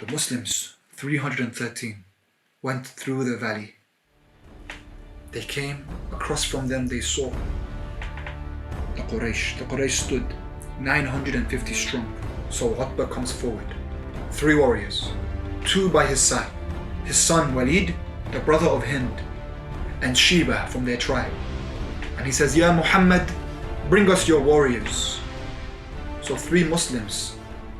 The Muslims, 313, went through the valley. They came across from them, they saw the Quraysh. The Quraysh stood 950 strong. So Utbah comes forward. 3 warriors, 2 by his side. His son Walid, the brother of Hind, and Sheba from their tribe. And he says, Ya Muhammad, bring us your warriors. So 3 Muslims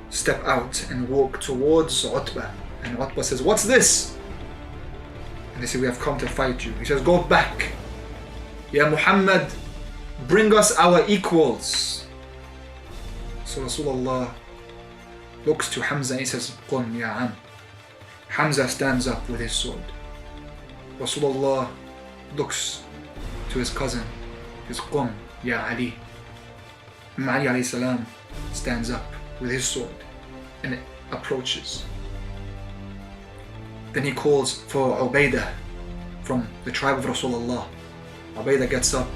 step out and walk towards Utbah. And Utbah says, what's this? And they say, we have come to fight you. He says, go back. Ya Muhammad, bring us our equals. So Rasulullah looks to Hamza and he says, Qum ya am. Hamza stands up with his sword. Rasulullah looks to his cousin. He says, Qum ya Ali. Ali alayhi salam stands up with his sword and approaches. Then he calls for Ubaidah from the tribe of Rasulullah. Ubaidah gets up,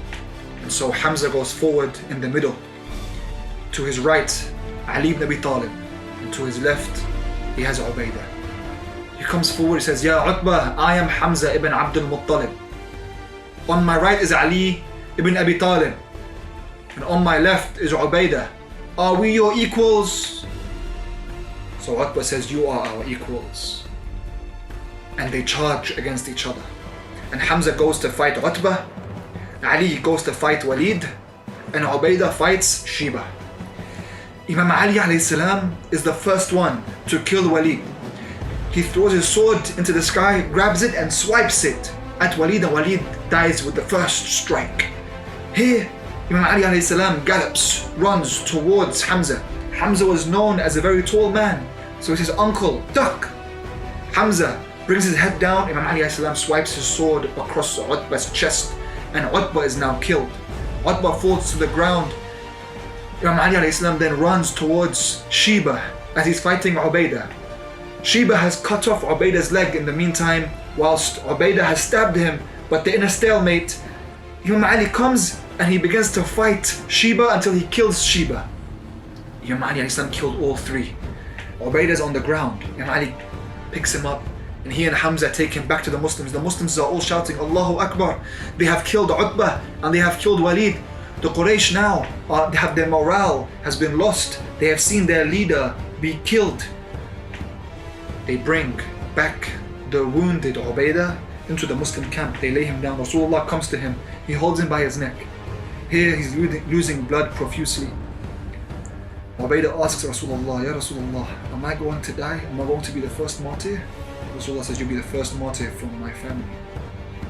and so Hamza goes forward in the middle. To his right, Ali ibn Abi Talib, and to his left, he has Ubaidah. He comes forward, he says, Ya Utbah, I am Hamza ibn Abdul Muttalib. On my right is Ali ibn Abi Talib, and on my left is Ubaidah. Are we your equals? So Utbah says, you are our equals. And they charge against each other. And Hamza goes to fight Utbah, Ali goes to fight Walid, and Ubaidah fights Sheba. Imam Ali alayhi salam is the first one to kill Walid. He throws his sword into the sky, grabs it and swipes it at Walid, and Walid dies with the first strike. Here, Imam Ali alayhi salam gallops, runs towards Hamza. Hamza was known as a very tall man, so he says, uncle, duck. Hamza brings his head down, Imam Ali alayhi salam swipes his sword across Utbah's chest, and Utbah is now killed. Utbah falls to the ground. Imam Ali alayhi salam then runs towards Sheba as he's fighting Ubaidah. Sheba has cut off Ubaidah's leg in the meantime, whilst Ubaidah has stabbed him, but they're in a stalemate. Imam Ali comes and he begins to fight Sheba until he kills Sheba. Imam Ali alayhi salam killed all 3. Ubaidah's on the ground. Imam Ali picks him up, and he and Hamza take him back to the Muslims. The Muslims are all shouting, Allahu Akbar. They have killed Utbah and they have killed Walid. The Quraysh now, their morale has been lost. They have seen their leader be killed. They bring back the wounded Ubaidah into the Muslim camp. They lay him down. Rasulullah comes to him. He holds him by his neck. Here he's losing blood profusely. Ubaidah asks Rasulullah, Ya Rasulullah, am I going to die? Am I going to be the first martyr? Rasulullah says, you'll be the first martyr from my family.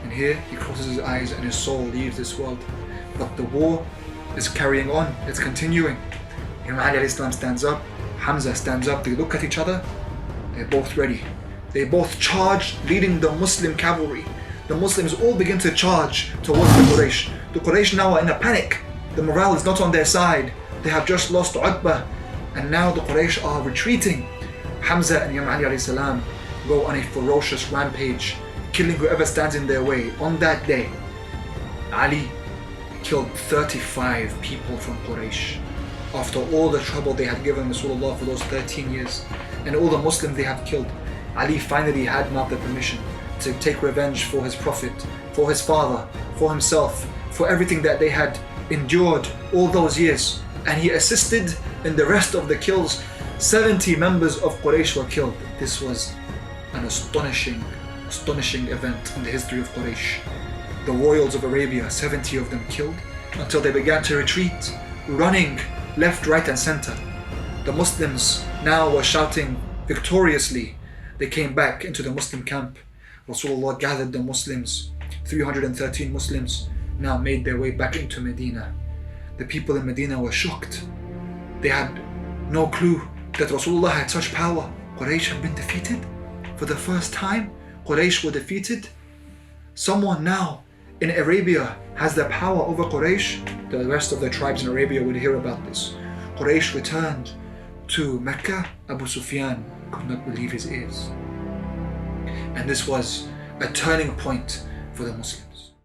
And here he closes his eyes and his soul leaves this world. But the war is carrying on, it's continuing. Imam Ali alayhi salam stands up, Hamza stands up, they look at each other, they're both ready. They both charge, leading the Muslim cavalry. The Muslims all begin to charge towards the Quraysh. The Quraysh now are in a panic. The morale is not on their side. They have just lost Utbah, and now the Quraysh are retreating. Hamza and Imam Ali alayhi salam go on a ferocious rampage, killing whoever stands in their way. On that day, Ali killed 35 people from Quraysh. After all the trouble they had given Rasulullah for those 13 years, and all the Muslims they had killed, Ali finally had now the permission to take revenge for his Prophet, for his father, for himself, for everything that they had endured all those years. And he assisted in the rest of the kills. 70 members of Quraysh were killed. This was an astonishing event in the history of Quraysh. The royals of Arabia, 70 of them killed, until they began to retreat, running left, right and center. The Muslims now were shouting victoriously. They came back into the Muslim camp. Rasulullah gathered the Muslims. 313 Muslims now made their way back into Medina. The people in Medina were shocked. They had no clue that Rasulullah had such power. Quraysh had been defeated for the first time. Quraysh were defeated. Someone now in Arabia has the power over Quraysh. The rest of the tribes in Arabia would hear about this. Quraysh returned to Mecca. Abu Sufyan could not believe his ears. And this was a turning point for the Muslims.